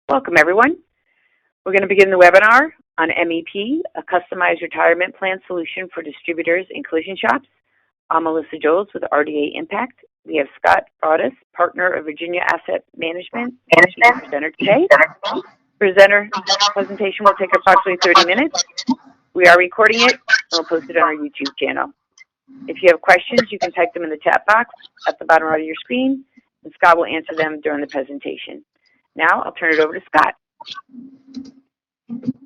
Welcome, everyone. We're going to begin the webinar on MEP, a customized retirement plan solution for distributors and collision shops. I'm Melissa Jolls with RDA Impact. We have Scott Broaddus, partner of Virginia Asset Management, presenter today. Presenter presentation will take approximately 30 minutes. We are recording it and we'll post it on our YouTube channel. If you have questions, you can type them in the chat box at the bottom right of your screen, and Scott will answer them during the presentation. Now I'll turn it over to Scott.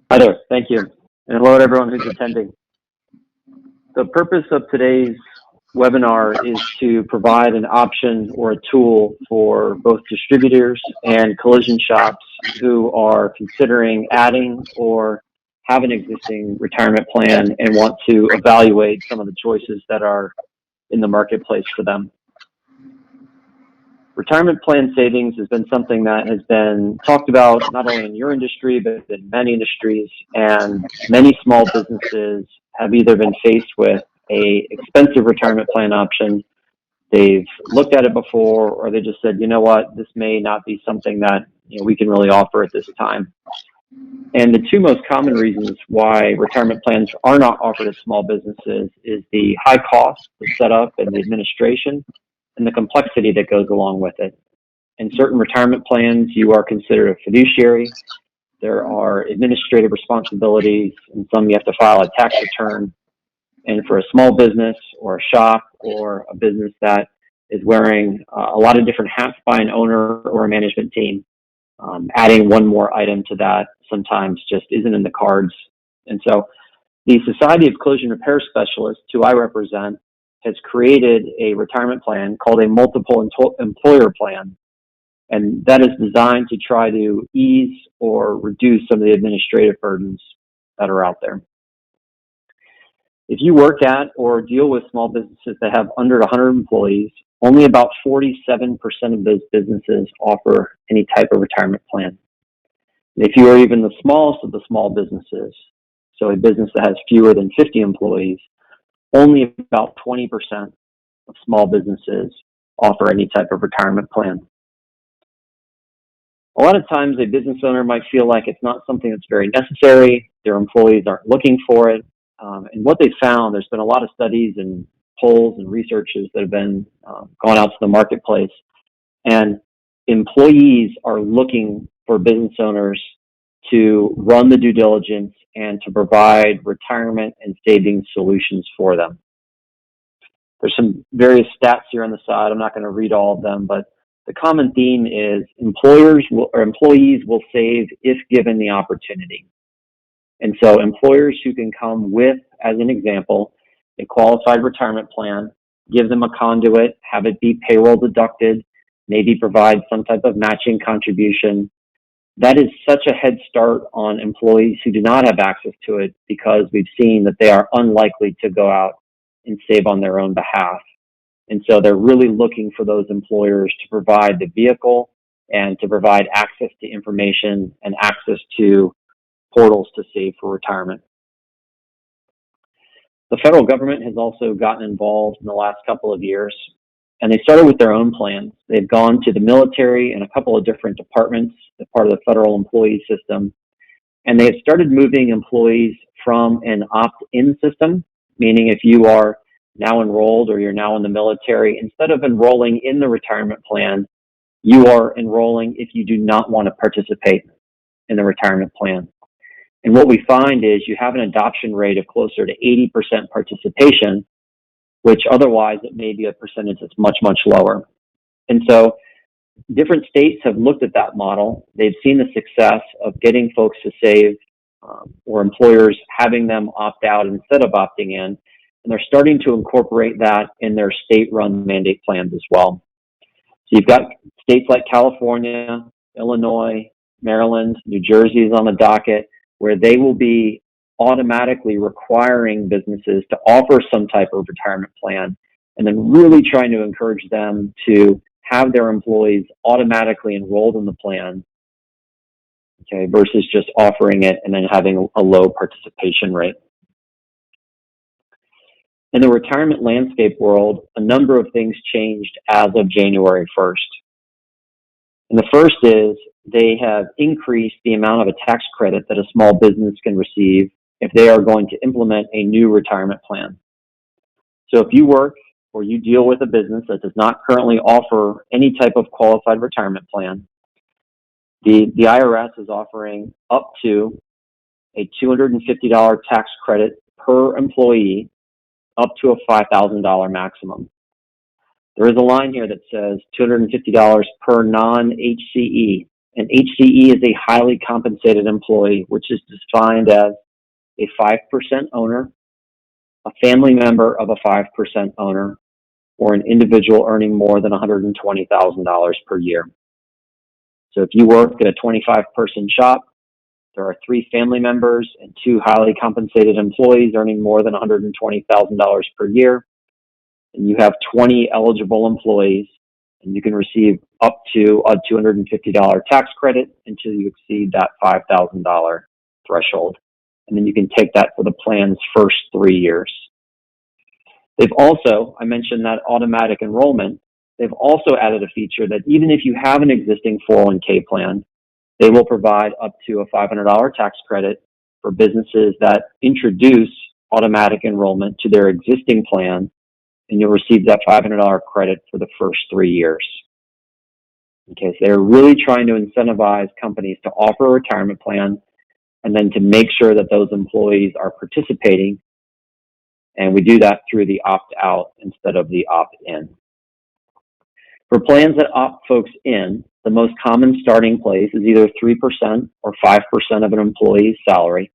Hi there, thank you. And hello to everyone who's attending. The purpose of today's webinar is to provide an option or a tool for both distributors and collision shops who are considering adding or have an existing retirement plan and want to evaluate some of the choices that are in the marketplace for them. Retirement plan savings has been something that has been talked about not only in your industry, but in many industries, and many small businesses have either been faced with a expensive retirement plan option, they've looked at it before, or they just said, you know what, this may not be something that we can really offer at this time. And the two most common reasons why retirement plans are not offered at small businesses is the high cost, the setup and the administration, and the complexity that goes along with it. In certain retirement plans, you are considered a fiduciary. There are administrative responsibilities, and some you have to file a tax return. And for a small business or a shop or a business that is wearing a lot of different hats by an owner or a management team, adding one more item to that sometimes just isn't in the cards. And so the Society of Collision Repair Specialists, who I represent, has created a retirement plan called a multiple employer plan. And that is designed to try to ease or reduce some of the administrative burdens that are out there. If you work at or deal with small businesses that have under 100 employees, only about 47% of those businesses offer any type of retirement plan. And if you are even the smallest of the small businesses, so a business that has fewer than 50 employees, only about 20% of small businesses offer any type of retirement plan. A lot of times a business owner might feel like it's not something that's very necessary, their employees aren't looking for it, and what they found, there's been a lot of studies and polls and researches that have been gone out to the marketplace, and employees are looking for business owners to run the due diligence and to provide retirement and savings solutions for them. There's some various stats here on the side. I'm not going to read all of them, but the common theme is employees will save if given the opportunity. And so employers who can come with, as an example, a qualified retirement plan, give them a conduit, have it be payroll deducted, maybe provide some type of matching contribution. That is such a head start on employees who do not have access to it, because we've seen that they are unlikely to go out and save on their own behalf. And so they're really looking for those employers to provide the vehicle and to provide access to information and access to portals to save for retirement. The federal government has also gotten involved in the last couple of years, and they started with their own plans. They've gone to the military and a couple of different departments, as part of the federal employee system, and they have started moving employees from an opt-in system, meaning if you are now enrolled or you're now in the military, instead of enrolling in the retirement plan, you are enrolling if you do not want to participate in the retirement plan. And what we find is you have an adoption rate of closer to 80% participation, which otherwise it may be a percentage that's much, much lower. And so different states have looked at that model. They've seen the success of getting folks to save or employers having them opt out instead of opting in. And they're starting to incorporate that in their state-run mandate plans as well. So you've got states like California, Illinois, Maryland, New Jersey is on the docket, where they will be automatically requiring businesses to offer some type of retirement plan, and then really trying to encourage them to have their employees automatically enrolled in the plan, okay, versus just offering it and then having a low participation rate. In the retirement landscape world, a number of things changed as of January 1st. And the first is they have increased the amount of a tax credit that a small business can receive if they are going to implement a new retirement plan. So if you work or you deal with a business that does not currently offer any type of qualified retirement plan, the IRS is offering up to a $250 tax credit per employee, up to a $5,000 maximum. There is a line here that says $250 per non-HCE. An HCE is a highly compensated employee, which is defined as a 5% owner, a family member of a 5% owner, or an individual earning more than $120,000 per year. So if you work at a 25-person shop, there are 3 family members and 2 highly compensated employees earning more than $120,000 per year, and you have 20 eligible employees, and you can receive up to a $250 tax credit until you exceed that $5,000 threshold. And then you can take that for the plan's first 3 years. They've also, I mentioned that automatic enrollment, they've also added a feature that even if you have an existing 401k plan, they will provide up to a $500 tax credit for businesses that introduce automatic enrollment to their existing plan, and you'll receive that $500 credit for the first 3 years. Okay, so they're really trying to incentivize companies to offer a retirement plan and then to make sure that those employees are participating. And we do that through the opt-out instead of the opt-in. For plans that opt folks in, the most common starting place is either 3% or 5% of an employee's salary.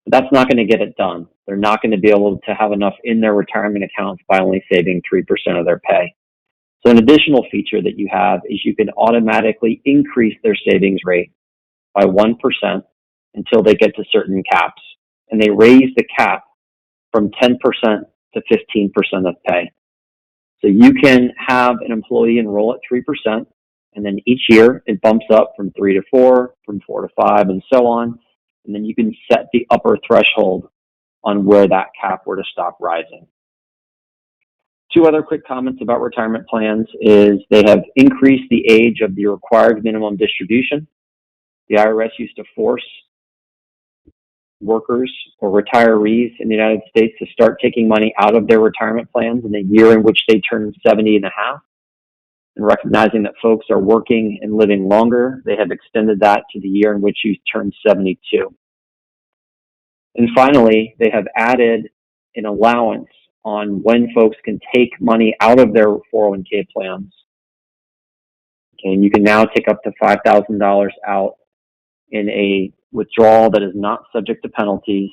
But that's not going to get it done. They're not going to be able to have enough in their retirement accounts by only saving 3% of their pay. So an additional feature that you have is you can automatically increase their savings rate by 1% until they get to certain caps. And they raise the cap from 10% to 15% of pay. So you can have an employee enroll at 3%, and then each year it bumps up from 3 to 4, from 4 to 5, and so on. And then you can set the upper threshold on where that cap were to stop rising. 2 other quick comments about retirement plans is they have increased the age of the required minimum distribution. The IRS used to force workers or retirees in the United States to start taking money out of their retirement plans in the year in which they turn 70 and a half. And recognizing that folks are working and living longer, they have extended that to the year in which you turn 72. And finally, they have added an allowance on when folks can take money out of their 401k plans. Okay, and you can now take up to $5,000 out in a withdrawal that is not subject to penalties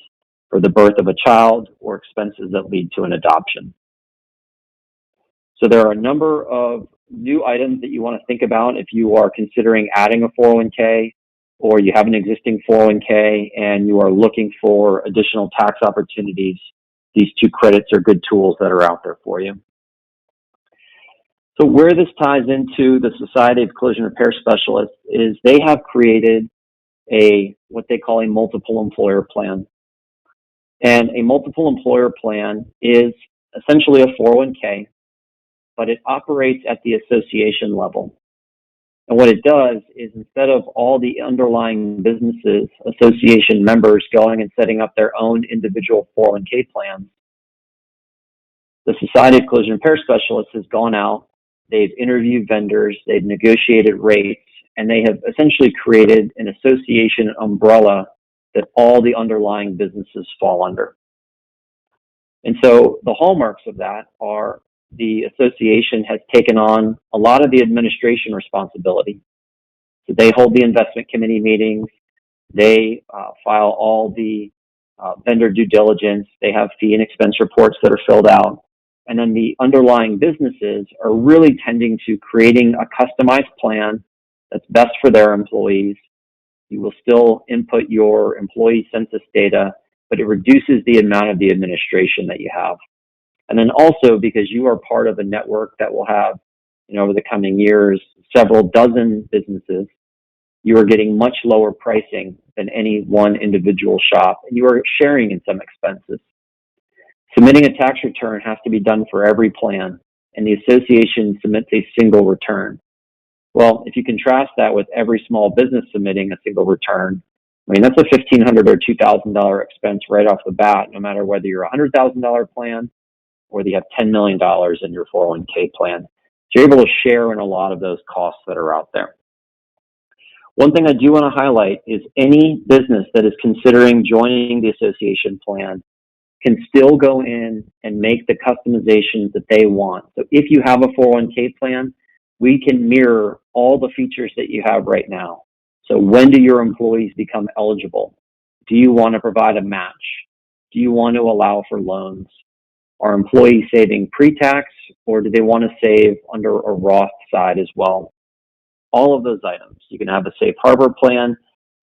for the birth of a child or expenses that lead to an adoption. So there are a number of new items that you want to think about if you are considering adding a 401k or you have an existing 401k and you are looking for additional tax opportunities. These 2 credits are good tools that are out there for you. So where this ties into the Society of Collision Repair Specialists is they have created what they call a multiple employer plan. And a multiple employer plan is essentially a 401k, but it operates at the association level. And what it does is instead of all the underlying businesses, association members going and setting up their own individual 401k plans, the Society of Collision Repair Specialists has gone out, they've interviewed vendors, they've negotiated rates, and they have essentially created an association umbrella that all the underlying businesses fall under. And so the hallmarks of that are the association has taken on a lot of the administration responsibility. So they hold the investment committee meetings, they file all the vendor due diligence, they have fee and expense reports that are filled out, and then the underlying businesses are really tending to creating a customized plan that's best for their employees. You will still input your employee census data, but it reduces the amount of the administration that you have. And then also because you are part of a network that will have, over the coming years, several dozen businesses, you are getting much lower pricing than any one individual shop, and you are sharing in some expenses. Submitting a tax return has to be done for every plan, and the association submits a single return. Well, if you contrast that with every small business submitting a single return, I mean, that's a $1,500 or $2,000 expense right off the bat, no matter whether you're a $100,000 plan or you have $10 million in your 401k plan. So you're able to share in a lot of those costs that are out there. One thing I do want to highlight is any business that is considering joining the association plan can still go in and make the customizations that they want. So if you have a 401k plan, we can mirror all the features that you have right now. So when do your employees become eligible? Do you want to provide a match? Do you want to allow for loans? Are employees saving pre-tax, or do they want to save under a Roth side as well? All of those items. You can have a safe harbor plan.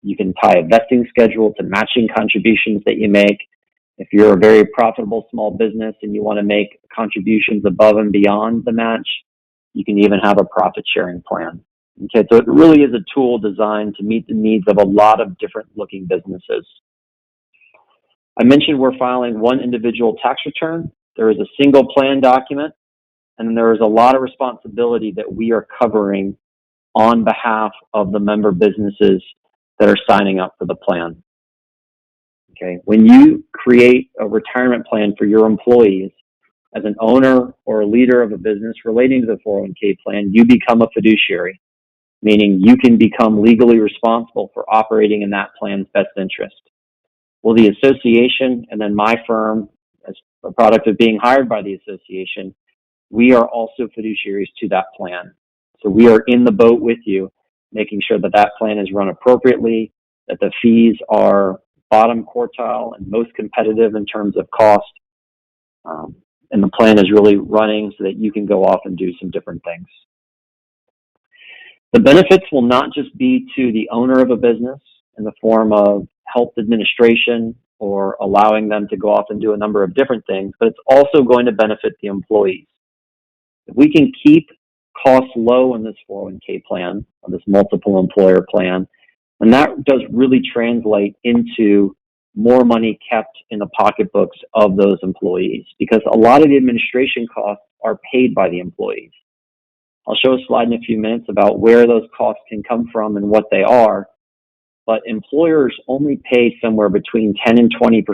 You can tie a vesting schedule to matching contributions that you make. If you're a very profitable small business and you want to make contributions above and beyond the match, you can even have a profit sharing plan. Okay, so it really is a tool designed to meet the needs of a lot of different looking businesses. I mentioned we're filing one individual tax return. There is a single plan document, and there is a lot of responsibility that we are covering on behalf of the member businesses that are signing up for the plan. Okay, when you create a retirement plan for your employees, as an owner or a leader of a business relating to the 401k plan, you become a fiduciary, meaning you can become legally responsible for operating in that plan's best interest. Well, the association and then my firm, as a product of being hired by the association, we are also fiduciaries to that plan. So we are in the boat with you, making sure that that plan is run appropriately, that the fees are bottom quartile and most competitive in terms of cost, and the plan is really running so that you can go off and do some different things. The benefits will not just be to the owner of a business in the form of health administration or allowing them to go off and do a number of different things, but it's also going to benefit the employees. If we can keep costs low in this 401k plan, or this multiple employer plan, and that does really translate into more money kept in the pocketbooks of those employees, because a lot of the administration costs are paid by the employees. I'll show a slide in a few minutes about where those costs can come from and what they are, but employers only pay somewhere between 10 and 20%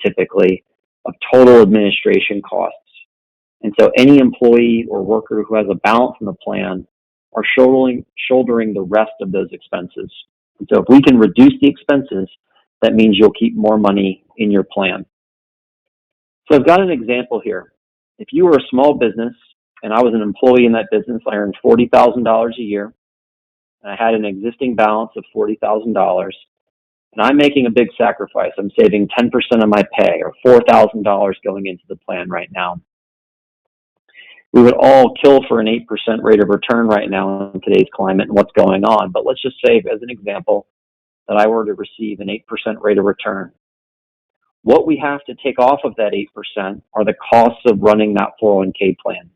typically of total administration costs. And so any employee or worker who has a balance in the plan are shouldering the rest of those expenses. And so if we can reduce the expenses, that means you'll keep more money in your plan. So I've got an example here. If you were a small business and I was an employee in that business, I earned $40,000 a year, and I had an existing balance of $40,000, and I'm making a big sacrifice. I'm saving 10% of my pay, or $4,000 going into the plan right now. We would all kill for an 8% rate of return right now in today's climate and what's going on, but let's just say, as an example, that I were to receive an 8% rate of return. What we have to take off of that 8% are the costs of running that 401k plan.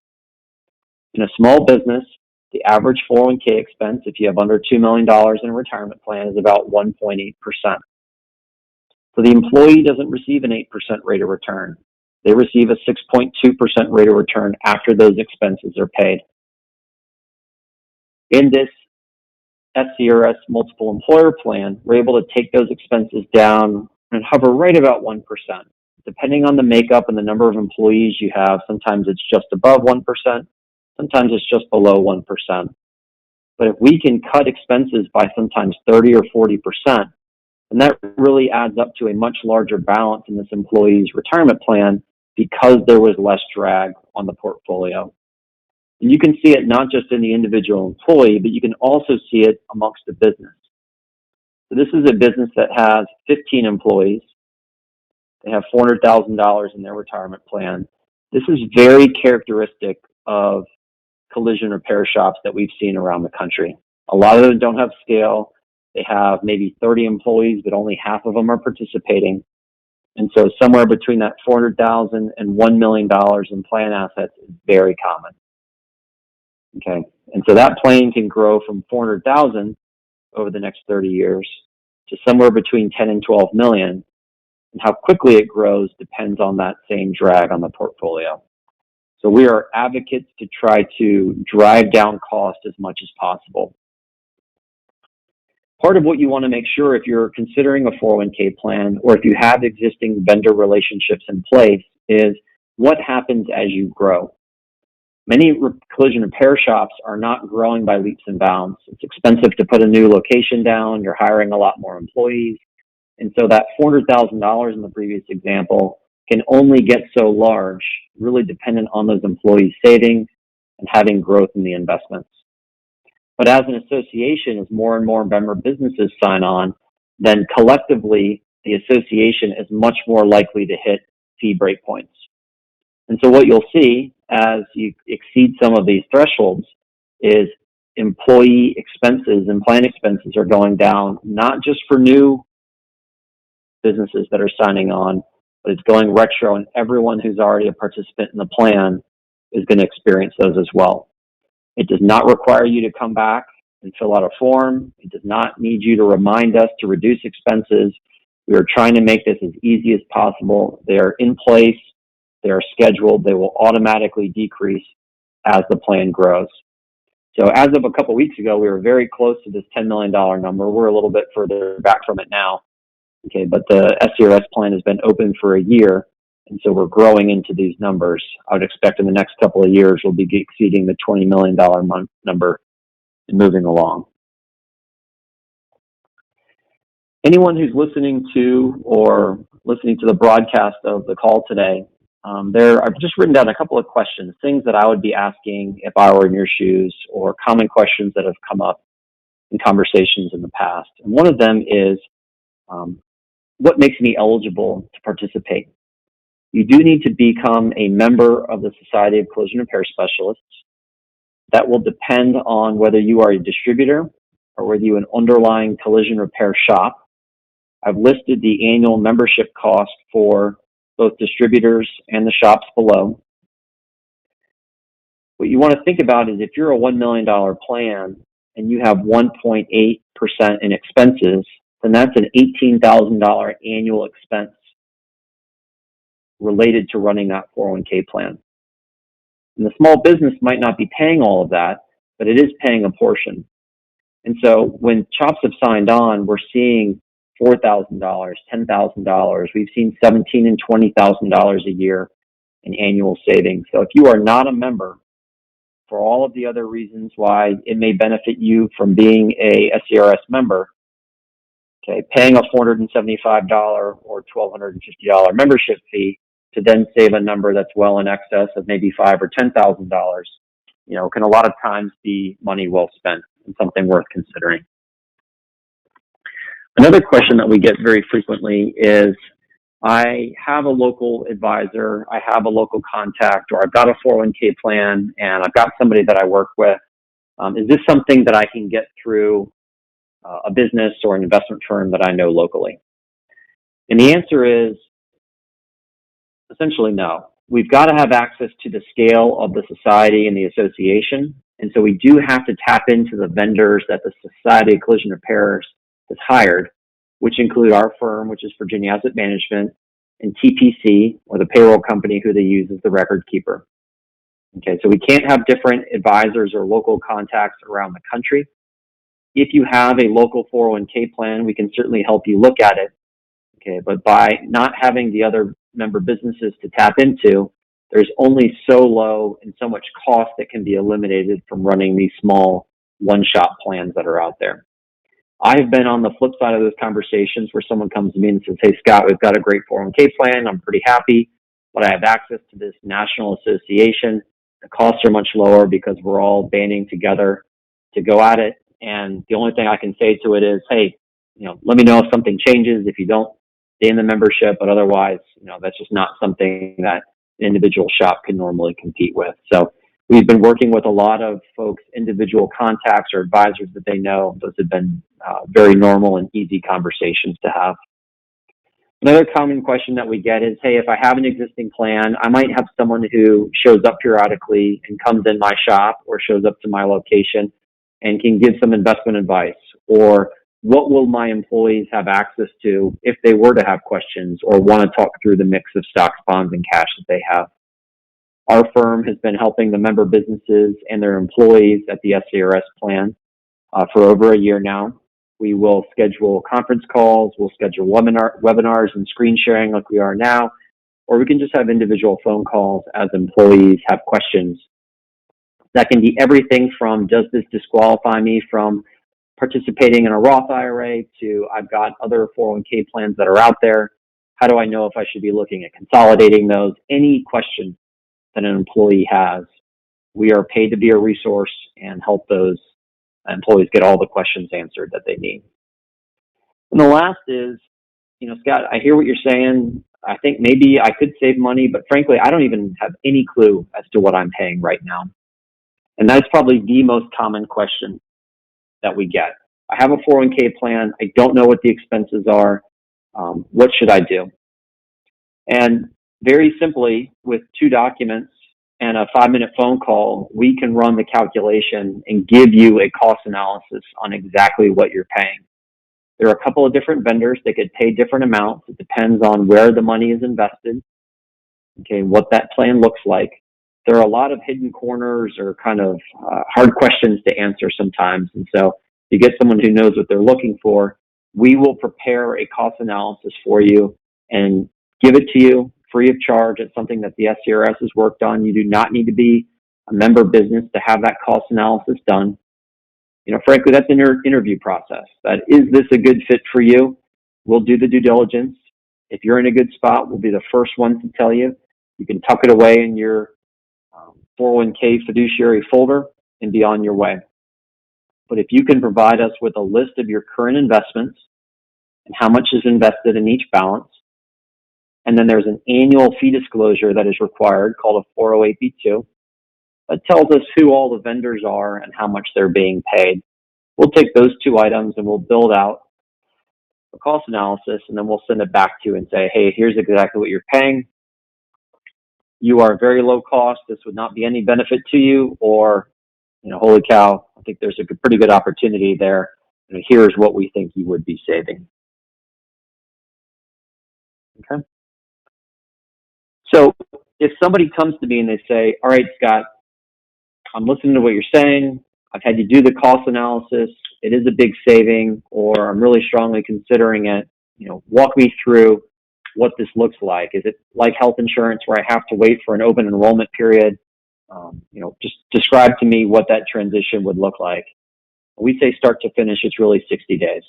In a small business, the average 401k expense, if you have under $2 million in a retirement plan, is about 1.8%. So the employee doesn't receive an 8% rate of return. They receive a 6.2% rate of return after those expenses are paid. In this SCRS multiple employer plan, we're able to take those expenses down and hover right about 1%. Depending on the makeup and the number of employees you have, sometimes it's just above 1%, sometimes it's just below 1%. But if we can cut expenses by sometimes 30 or 40%, then that really adds up to a much larger balance in this employee's retirement plan because there was less drag on the portfolio. And you can see it not just in the individual employee, but you can also see it amongst the business. So this is a business that has 15 employees. They have $400,000 in their retirement plan. This is very characteristic of collision repair shops that we've seen around the country. A lot of them don't have scale. They have maybe 30 employees, but only half of them are participating. And so somewhere between that $400,000 and $1 million in plan assets is very common. Okay, and so that plan can grow from $400,000 over the next 30 years to somewhere between 10 and 12 million. And how quickly it grows depends on that same drag on the portfolio. So we are advocates to try to drive down cost as much as possible. Part of what you want to make sure if you're considering a 401k plan or if you have existing vendor relationships in place is what happens as you grow. Many collision repair shops are not growing by leaps and bounds. It's expensive to put a new location down. You're hiring a lot more employees. And so that $400,000 in the previous example can only get so large, really dependent on those employees saving and having growth in the investments. But as an association, as more and more member businesses sign on, then collectively, the association is much more likely to hit fee breakpoints. And so what you'll see as you exceed some of these thresholds is employee expenses and plan expenses are going down, not just for new businesses that are signing on, but it's going retro, and everyone who's already a participant in the plan is going to experience those as well. It does not require you to come back and fill out a form. It does not need you to remind us to reduce expenses. We are trying to make this as easy as possible. They are in place. They are scheduled. They will automatically decrease as the plan grows. So as of a couple of weeks ago, we were very close to this $10 million number. We're a little bit further back from it now. Okay, but the SCRS plan has been open for a year, and so we're growing into these numbers. I would expect in the next couple of years we'll be exceeding the $20 million month number and moving along. Anyone who's listening to the broadcast of the call today, I've just written down a couple of questions, things that I would be asking if I were in your shoes, or common questions that have come up in conversations in the past. And one of them is, what makes me eligible to participate? You do need to become a member of the Society of Collision Repair Specialists. That will depend on whether you are a distributor or whether you're an underlying collision repair shop. I've listed the annual membership cost for both distributors and the shops below. What you want to think about is if you're a $1 million plan and you have 1.8% in expenses, then that's an $18,000 annual expense related to running that 401k plan. And the small business might not be paying all of that, but it is paying a portion. And so when shops have signed on, we're seeing $4,000, $10,000. We've seen $17,000 and $20,000 a year in annual savings. So if you are not a member, for all of the other reasons why it may benefit you from being a SCRS member, okay, paying a $475 or $1,250 membership fee to then save a number that's well in excess of maybe $5,000 or $10,000, can a lot of times be money well spent and something worth considering. Another question that we get very frequently is, I have a local advisor, I have a local contact, or I've got a 401k plan and I've got somebody that I work with. Is this something that I can get through a business or an investment firm that I know locally? And the answer is essentially no. We've got to have access to the scale of the society and the association. And so we do have to tap into the vendors that the Society of Collision Repairers has hired, which include our firm, which is Virginia Asset Management, and TPC, or the payroll company who they use as the record keeper. Okay, so we can't have different advisors or local contacts around the country. If you have a local 401k plan, we can certainly help you look at it. Okay, but by not having the other member businesses to tap into, there's only so low and so much cost that can be eliminated from running these small one-shop plans that are out there. I have been on the flip side of those conversations where someone comes to me and says, hey, Scott, we've got a great 401k plan. I'm pretty happy, but I have access to this national association. The costs are much lower because we're all banding together to go at it. And the only thing I can say to it is, hey, let me know if something changes, if you don't stay in the membership, but otherwise, that's just not something that an individual shop can normally compete with. So we've been working with a lot of folks, individual contacts or advisors that they know. Those have been very normal and easy conversations to have. Another common question that we get is, hey, if I have an existing plan, I might have someone who shows up periodically and comes in my shop or shows up to my location and can give some investment advice, or what will my employees have access to if they were to have questions or want to talk through the mix of stocks, bonds, and cash that they have. Our firm has been helping the member businesses and their employees at the SCRS plan for over a year now. We will schedule conference calls, we'll schedule webinars and screen sharing like we are now, or we can just have individual phone calls as employees have questions. That can be everything from, does this disqualify me from participating in a Roth IRA, to I've got other 401k plans that are out there. How do I know if I should be looking at consolidating those? Any question that an employee has, we are paid to be a resource and help those employees get all the questions answered that they need. And the last is, Scott, I hear what you're saying. I think maybe I could save money, but frankly, I don't even have any clue as to what I'm paying right now. And that's probably the most common question that we get. I have a 401k plan. I don't know what the expenses are. What should I do? And very simply, with 2 documents and a 5-minute phone call, we can run the calculation and give you a cost analysis on exactly what you're paying. There are a couple of different vendors that could pay different amounts. It depends on where the money is invested, okay, what that plan looks like. There are a lot of hidden corners or kind of hard questions to answer sometimes. And so if you get someone who knows what they're looking for, we will prepare a cost analysis for you and give it to you free of charge. It's something that the SCRS has worked on. You do not need to be a member business to have that cost analysis done. Frankly, that's an interview process. That is this a good fit for you? We'll do the due diligence. If you're in a good spot, we'll be the first ones to tell you. You can tuck it away in your 401k fiduciary folder and be on your way. But if you can provide us with a list of your current investments and how much is invested in each balance, and then there's an annual fee disclosure that is required called a 408B2 that tells us who all the vendors are and how much they're being paid. We'll take those 2 items and we'll build out a cost analysis, and then we'll send it back to you and say, hey, here's exactly what you're paying. You are very low cost. This would not be any benefit to you, or, holy cow, I think there's a pretty good opportunity there. And here's what we think you would be saving. Okay. So if somebody comes to me and they say, all right, Scott, I'm listening to what you're saying. I've had you do the cost analysis. It is a big saving, or I'm really strongly considering it. Walk me through what this looks like. Is it like health insurance where I have to wait for an open enrollment period? Just describe to me what that transition would look like. We say start to finish, it's really 60 days.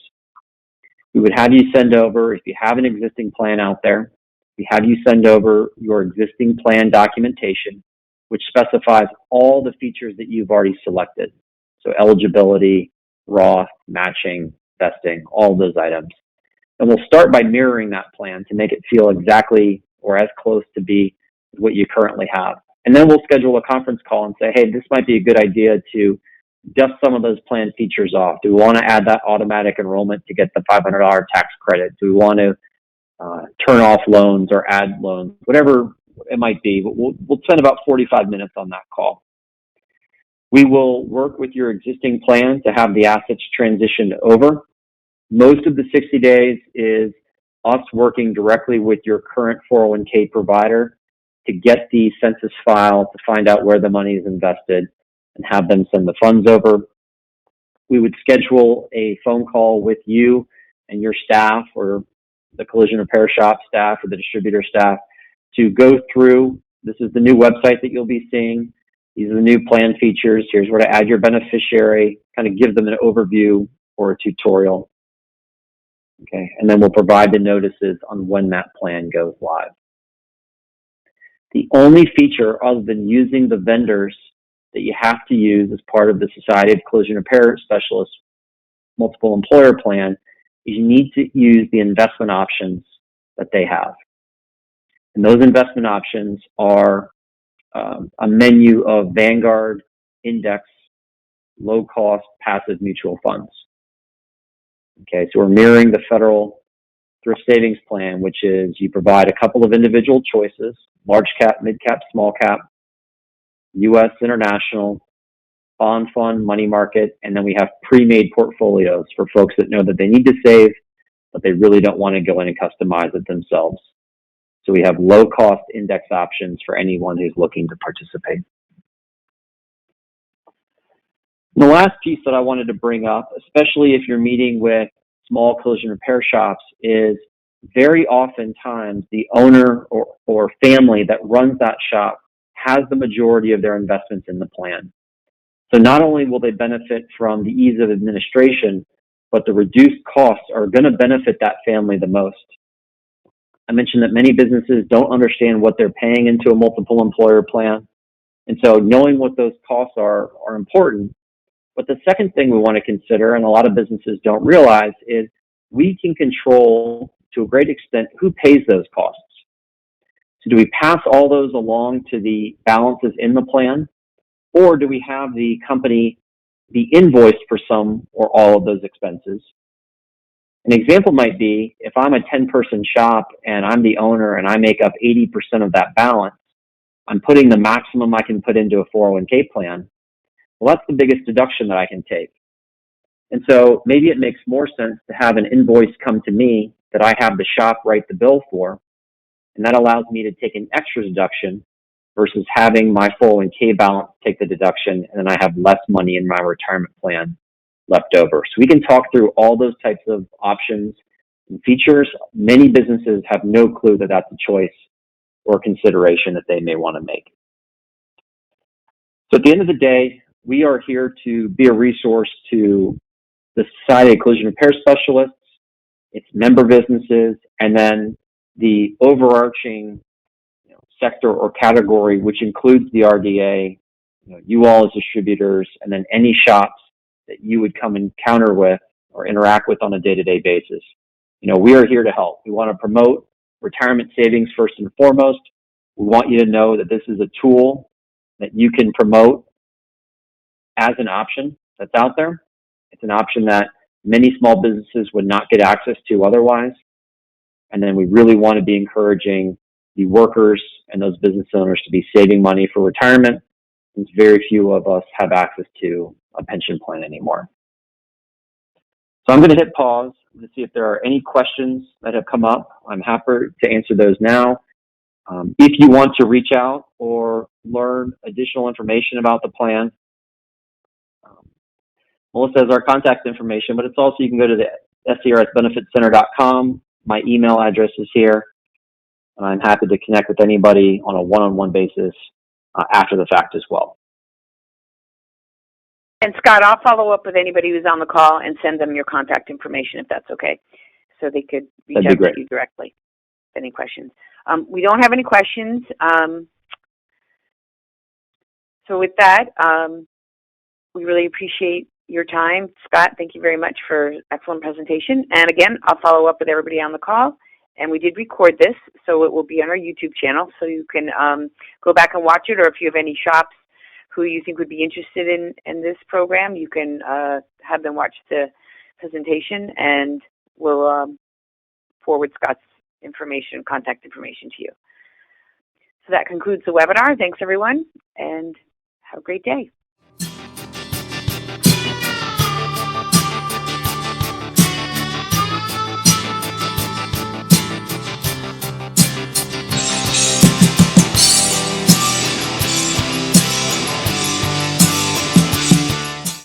We would have you send over, if you have an existing plan out there, we have you send over your existing plan documentation, which specifies all the features that you've already selected. So eligibility, Roth, matching, vesting, all of those items. And we'll start by mirroring that plan to make it feel exactly or as close to be what you currently have. And then we'll schedule a conference call and say, hey, this might be a good idea to dust some of those plan features off. Do we want to add that automatic enrollment to get the $500 tax credit? Do we want to turn off loans or add loans? Whatever it might be, but we'll spend about 45 minutes on that call. We will work with your existing plan to have the assets transitioned over. Most of the 60 days is us working directly with your current 401k provider to get the census file to find out where the money is invested and have them send the funds over. We would schedule a phone call with you and your staff, or the collision repair shop staff or the distributor staff, to go through, this is the new website that you'll be seeing. These are the new plan features. Here's where to add your beneficiary, kind of give them an overview or a tutorial. Okay, and then we'll provide the notices on when that plan goes live. The only feature other than using the vendors that you have to use as part of the Society of Collision Repair Specialists multiple employer plan is you need to use the investment options that they have. And those investment options are a menu of Vanguard, index, low-cost, passive mutual funds. Okay, so we're mirroring the federal thrift savings plan, which is you provide a couple of individual choices: large cap, mid cap, small cap, U.S., international, bond fund, money market, and then we have pre-made portfolios for folks that know that they need to save, but they really don't want to go in and customize it themselves. So we have low-cost index options for anyone who's looking to participate. And the last piece that I wanted to bring up, especially if you're meeting with small collision repair shops, is very oftentimes the owner or family that runs that shop has the majority of their investments in the plan. So not only will they benefit from the ease of administration, but the reduced costs are going to benefit that family the most. I mentioned that many businesses don't understand what they're paying into a multiple employer plan. And so knowing what those costs are important. But the second thing we want to consider, and a lot of businesses don't realize, is we can control to a great extent who pays those costs. So do we pass all those along to the balances in the plan, or do we have the company be invoiced for some or all of those expenses? An example might be if I'm a 10-person shop and I'm the owner and I make up 80% of that balance, I'm putting the maximum I can put into a 401k plan. Well, that's the biggest deduction that I can take. And so maybe it makes more sense to have an invoice come to me that I have the shop write the bill for, and that allows me to take an extra deduction versus having my 401k balance take the deduction, and then I have less money in my retirement plan left over. So we can talk through all those types of options and features. Many businesses have no clue that that's a choice or consideration that they may want to make. So at the end of the day, we are here to be a resource to the Society of Collision Repair Specialists, its member businesses, and then the overarching sector or category, which includes the RDA, you all as distributors, and then any shops that you would come encounter with or interact with on a day-to-day basis. We are here to help. We want to promote retirement savings first and foremost. We want you to know that this is a tool that you can promote as an option that's out there. It's an option that many small businesses would not get access to otherwise. And then we really want to be encouraging the workers and those business owners to be saving money for retirement, since very few of us have access to a pension plan anymore. So I'm going to hit pause to see if there are any questions that have come up. I'm happy to answer those now. If you want to reach out or learn additional information about the plan, Melissa has our contact information, but it's also, you can go to the SCRSBenefitCenter.com. My email address is here. And I'm happy to connect with anybody on a one-on-one basis after the fact as well. And Scott, I'll follow up with anybody who's on the call and send them your contact information if that's okay, so they could reach out to you directly. Any questions? We don't have any questions. So with that, we really appreciate your time. Scott, thank you very much for excellent presentation. And again, I'll follow up with everybody on the call. And we did record this, so it will be on our YouTube channel, so you can go back and watch it, or if you have any shops who you think would be interested in this program, you can have them watch the presentation, and we'll forward Scott's information, contact information to you. So that concludes the webinar. Thanks, everyone, and have a great day.